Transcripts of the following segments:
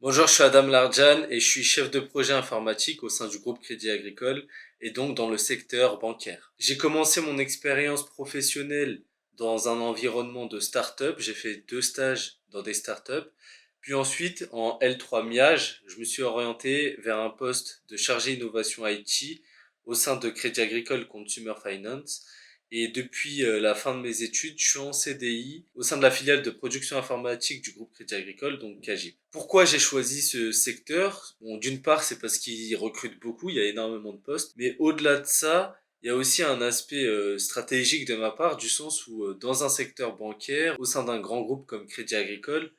Bonjour, je suis Adam Lardjan et je suis chef de projet informatique au sein du groupe Crédit Agricole et donc dans le secteur bancaire. J'ai commencé mon expérience professionnelle dans un environnement de start-up. J'ai fait 2 stages dans des start-up. Puis ensuite, en L3 MIAGE, je me suis orienté vers un poste de chargé innovation IT au sein de Crédit Agricole Consumer Finance. Et depuis la fin de mes études, je suis en CDI au sein de la filiale de production informatique du groupe Crédit Agricole, donc CAGIP. Pourquoi j'ai choisi ce secteur? Bon, d'une part, c'est parce qu'il recrute beaucoup, il y a énormément de postes, mais au-delà de ça, il y a aussi un aspect stratégique de ma part, du sens où dans un secteur bancaire, au sein d'un grand groupe comme Crédit Agricole,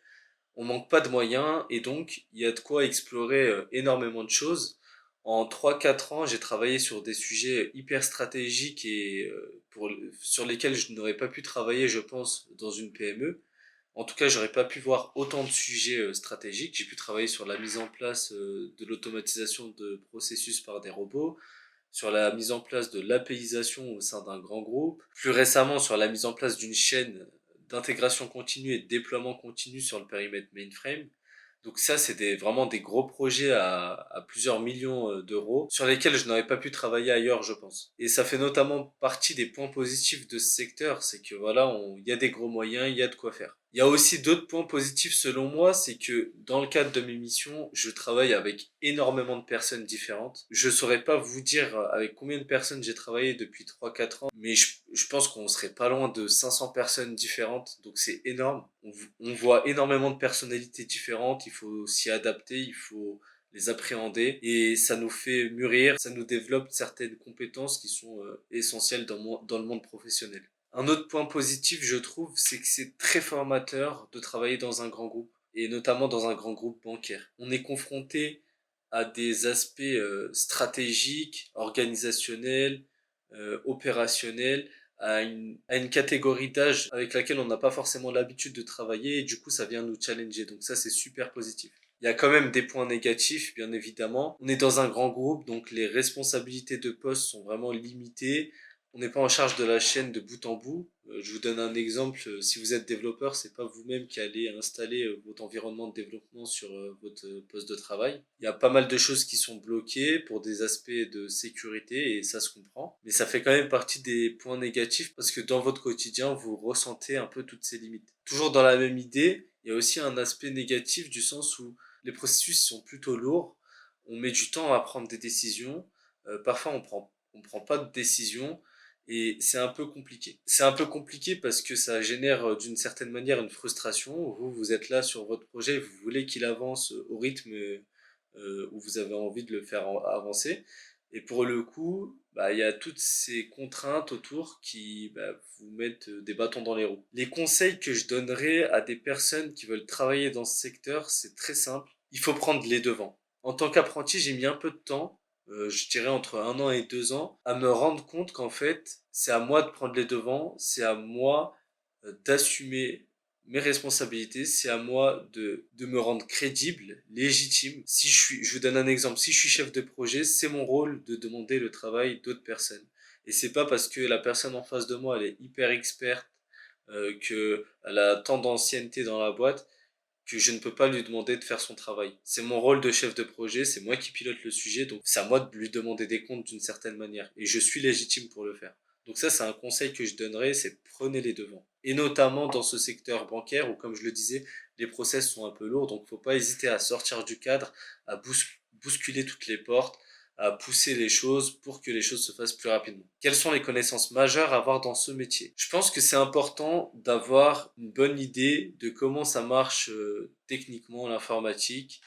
on manque pas de moyens et donc il y a de quoi explorer énormément de choses. En 3 4 ans, j'ai travaillé sur des sujets hyper stratégiques et sur lesquels je n'aurais pas pu travailler, je pense, dans une PME. En tout cas, j'aurais pas pu voir autant de sujets stratégiques. J'ai pu travailler sur la mise en place de l'automatisation de processus par des robots, sur la mise en place de l'APIsation au sein d'un grand groupe, plus récemment sur la mise en place d'une chaîne d'intégration continue et de déploiement continu sur le périmètre mainframe. Donc ça, c'est vraiment des gros projets à plusieurs millions d'euros sur lesquels je n'aurais pas pu travailler ailleurs, je pense. Et ça fait notamment partie des points positifs de ce secteur, c'est que voilà, il y a des gros moyens, il y a de quoi faire. Il y a aussi d'autres points positifs selon moi, c'est que dans le cadre de mes missions, je travaille avec énormément de personnes différentes. Je saurais pas vous dire avec combien de personnes j'ai travaillé depuis 3 4 ans, mais je pense qu'on serait pas loin de 500 personnes différentes, donc c'est énorme. On voit énormément de personnalités différentes, il faut s'y adapter, il faut les appréhender et ça nous fait mûrir, ça nous développe certaines compétences qui sont essentielles dans le monde professionnel. Un autre point positif, je trouve, c'est que c'est très formateur de travailler dans un grand groupe, et notamment dans un grand groupe bancaire. On est confronté à des aspects stratégiques, organisationnels, opérationnels, à une catégorie d'âge avec laquelle on n'a pas forcément l'habitude de travailler, et du coup, ça vient nous challenger. Donc ça, c'est super positif. Il y a quand même des points négatifs, bien évidemment. On est dans un grand groupe, donc les responsabilités de poste sont vraiment limitées. On n'est pas en charge de la chaîne de bout en bout. Je vous donne un exemple. Si vous êtes développeur, c'est pas vous-même qui allez installer votre environnement de développement sur votre poste de travail. Il y a pas mal de choses qui sont bloquées pour des aspects de sécurité et ça se comprend. Mais ça fait quand même partie des points négatifs parce que dans votre quotidien, vous ressentez un peu toutes ces limites. Toujours dans la même idée, il y a aussi un aspect négatif du sens où les processus sont plutôt lourds. On met du temps à prendre des décisions. Parfois, on prend pas de décision et c'est un peu compliqué. C'est un peu compliqué parce que ça génère d'une certaine manière une frustration. Vous êtes là sur votre projet, vous voulez qu'il avance au rythme où vous avez envie de le faire avancer. Et pour le coup, bah, il y a toutes ces contraintes autour qui vous mettent des bâtons dans les roues. Les conseils que je donnerais à des personnes qui veulent travailler dans ce secteur, c'est très simple. Il faut prendre les devants. En tant qu'apprenti, j'ai mis un peu de temps, je dirais entre 1 an et 2 ans, à me rendre compte qu'en fait, c'est à moi de prendre les devants, c'est à moi d'assumer mes responsabilités, c'est à moi de me rendre crédible, légitime. Si je vous donne un exemple, si je suis chef de projet, c'est mon rôle de demander le travail d'autres personnes. Et c'est pas parce que la personne en face de moi, elle est hyper experte, qu'elle a tant d'ancienneté dans la boîte, que je ne peux pas lui demander de faire son travail. C'est mon rôle de chef de projet, c'est moi qui pilote le sujet, donc c'est à moi de lui demander des comptes d'une certaine manière. Et je suis légitime pour le faire. Donc ça, c'est un conseil que je donnerais, c'est prenez les devants. Et notamment dans ce secteur bancaire où, comme je le disais, les process sont un peu lourds, donc faut pas hésiter à sortir du cadre, à bousculer toutes les portes, à pousser les choses pour que les choses se fassent plus rapidement. Quelles sont les connaissances majeures à avoir dans ce métier? Je pense que c'est important d'avoir une bonne idée de comment ça marche techniquement l'informatique,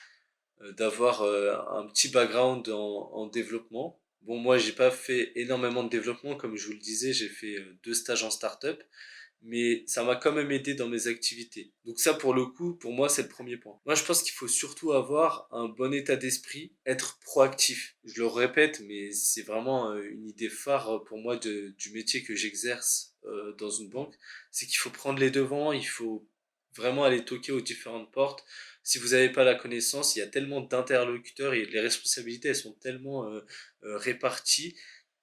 d'avoir un petit background en développement. Bon, moi, j'ai pas fait énormément de développement, comme je vous le disais, j'ai fait 2 stages en start-up, mais ça m'a quand même aidé dans mes activités. Donc ça, pour le coup, pour moi, c'est le premier point. Moi, je pense qu'il faut surtout avoir un bon état d'esprit, être proactif. Je le répète, mais c'est vraiment une idée phare pour moi du métier que j'exerce dans une banque. C'est qu'il faut prendre les devants, il faut vraiment aller toquer aux différentes portes. Si vous n'avez pas la connaissance, il y a tellement d'interlocuteurs et les responsabilités, elles sont tellement réparties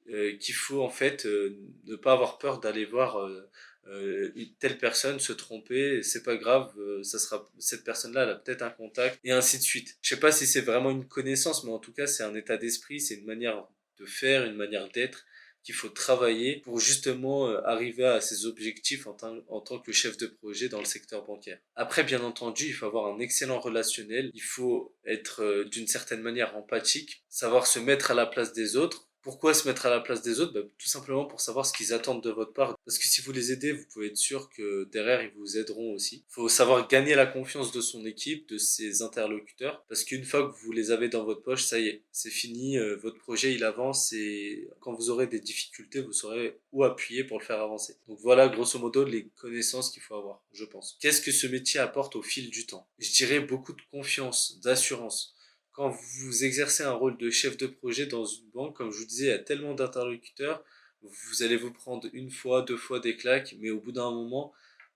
qu'il faut en fait ne pas avoir peur d'aller voir une telle personne se tromper, c'est pas grave, ça sera cette personne-là, elle a peut-être un contact et ainsi de suite. Je sais pas si c'est vraiment une connaissance, mais en tout cas, c'est un état d'esprit, c'est une manière de faire, une manière d'être qu'il faut travailler pour justement arriver à ses objectifs en tant que chef de projet dans le secteur bancaire. Après, bien entendu, il faut avoir un excellent relationnel, il faut être d'une certaine manière empathique, savoir se mettre à la place des autres. Pourquoi se mettre à la place des autres? Tout simplement pour savoir ce qu'ils attendent de votre part. Parce que si vous les aidez, vous pouvez être sûr que derrière, ils vous aideront aussi. Il faut savoir gagner la confiance de son équipe, de ses interlocuteurs. Parce qu'une fois que vous les avez dans votre poche, ça y est, c'est fini, votre projet, il avance et quand vous aurez des difficultés, vous saurez où appuyer pour le faire avancer. Donc voilà, grosso modo, les connaissances qu'il faut avoir, je pense. Qu'est-ce que ce métier apporte au fil du temps? Je dirais beaucoup de confiance, d'assurance. Quand vous exercez un rôle de chef de projet dans une banque, comme je vous disais, il y a tellement d'interlocuteurs, vous allez vous prendre une fois, deux fois des claques, mais au bout d'un moment,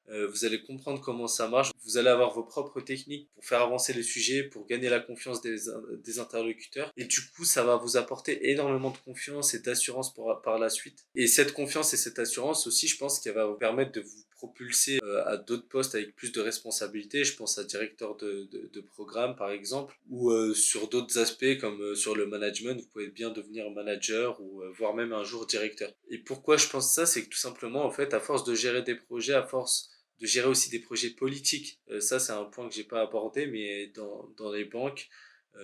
vous allez comprendre comment ça marche. Vous allez avoir vos propres techniques pour faire avancer le sujet, pour gagner la confiance des interlocuteurs. Et du coup, ça va vous apporter énormément de confiance et d'assurance par la suite. Et cette confiance et cette assurance aussi, je pense qu'elle va vous permettre de vous propulser à d'autres postes avec plus de responsabilités. Je pense à directeur de programme, par exemple, ou sur d'autres aspects comme sur le management, vous pouvez bien devenir manager ou voire même un jour directeur. Et pourquoi je pense ça, c'est que tout simplement, en fait, à force de gérer des projets, à force de gérer aussi des projets politiques. Ça, c'est un point que j'ai pas abordé, mais dans les banques,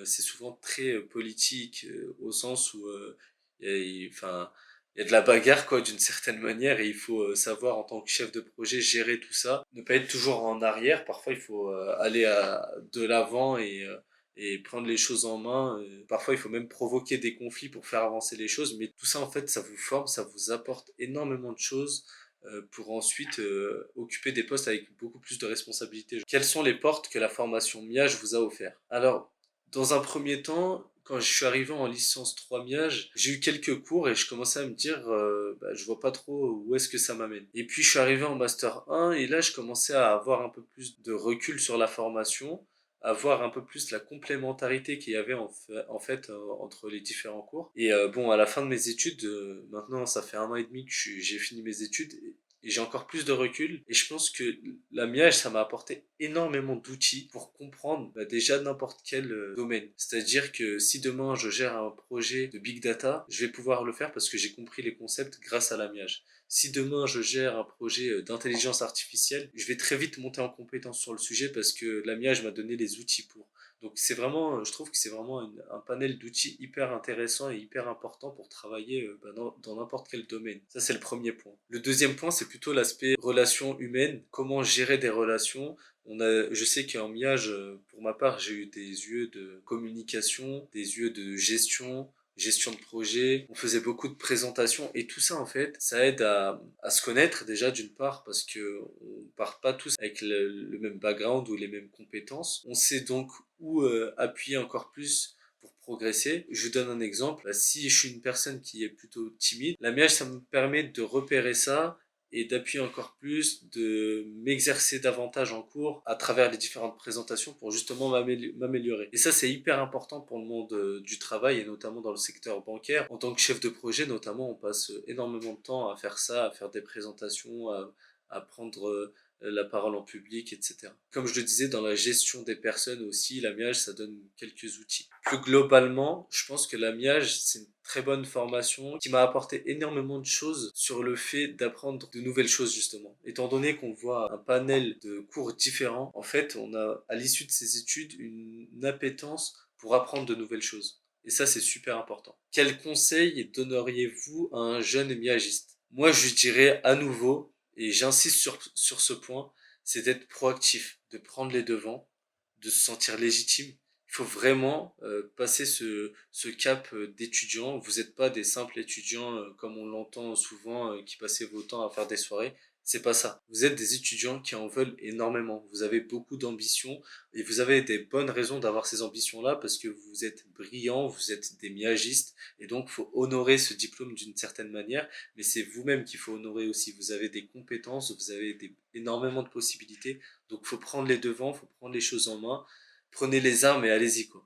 c'est souvent très politique, au sens où enfin, il y a de la bagarre, quoi, d'une certaine manière, et il faut savoir, en tant que chef de projet, gérer tout ça. Ne pas être toujours en arrière, parfois il faut aller de l'avant et prendre les choses en main. Parfois, il faut même provoquer des conflits pour faire avancer les choses, mais tout ça, en fait, ça vous forme, ça vous apporte énormément de choses pour ensuite occuper des postes avec beaucoup plus de responsabilités. Quelles sont les portes que la formation MIAGE vous a offert? Alors, dans un premier temps, quand je suis arrivé en licence 3 MIAGE, j'ai eu quelques cours et je commençais à me dire, je vois pas trop où est-ce que ça m'amène. Et puis, je suis arrivé en Master 1 et là, je commençais à avoir un peu plus de recul sur la formation, à voir un peu plus la complémentarité qu'il y avait en fait entre les différents cours. Et bon, à la fin de mes études, maintenant ça fait un an et demi que j'ai fini mes études et j'ai encore plus de recul. Et je pense que la MIAGE, ça m'a apporté énormément d'outils pour comprendre déjà n'importe quel domaine. C'est-à-dire que si demain je gère un projet de big data, je vais pouvoir le faire parce que j'ai compris les concepts grâce à la MIAGE. Si demain je gère un projet d'intelligence artificielle, je vais très vite monter en compétence sur le sujet parce que la MIAGE m'a donné les outils pour. Donc c'est vraiment, je trouve que c'est vraiment un panel d'outils hyper intéressant et hyper important pour travailler dans n'importe quel domaine. Ça c'est le premier point. Le deuxième point c'est plutôt l'aspect relations humaines, comment gérer des relations. Je sais qu'en MIAGE, pour ma part, j'ai eu des UE de communication, des UE de gestion de projet, on faisait beaucoup de présentations et tout ça en fait, ça aide à se connaître déjà d'une part parce que on part pas tous avec le même background ou les mêmes compétences. On sait donc où appuyer encore plus pour progresser. Je vous donne un exemple. Si je suis une personne qui est plutôt timide, la miage ça me permet de repérer ça et d'appuyer encore plus, de m'exercer davantage en cours à travers les différentes présentations pour justement m'améliorer. Et ça, c'est hyper important pour le monde du travail et notamment dans le secteur bancaire. En tant que chef de projet, notamment, on passe énormément de temps à faire ça, à faire des présentations, à prendre la parole en public, etc. Comme je le disais, dans la gestion des personnes aussi, la MIAGE, ça donne quelques outils. Plus globalement, je pense que la MIAGE, c'est une très bonne formation qui m'a apporté énormément de choses sur le fait d'apprendre de nouvelles choses justement. Étant donné qu'on voit un panel de cours différents, en fait, on a à l'issue de ces études une appétence pour apprendre de nouvelles choses. Et ça, c'est super important. Quel conseil donneriez-vous à un jeune miagiste? Moi, je dirais à nouveau, et j'insiste sur ce point, c'est d'être proactif, de prendre les devants, de se sentir légitime. Il faut vraiment passer ce cap d'étudiant. Vous n'êtes pas des simples étudiants comme on l'entend souvent qui passaient vos temps à faire des soirées. C'est pas ça. Vous êtes des étudiants qui en veulent énormément. Vous avez beaucoup d'ambition et vous avez des bonnes raisons d'avoir ces ambitions-là parce que vous êtes brillants, vous êtes des miagistes et donc faut honorer ce diplôme d'une certaine manière. Mais c'est vous-même qu'il faut honorer aussi. Vous avez des compétences, vous avez énormément de possibilités. Donc faut prendre les devants, faut prendre les choses en main. Prenez les armes et allez-y quoi.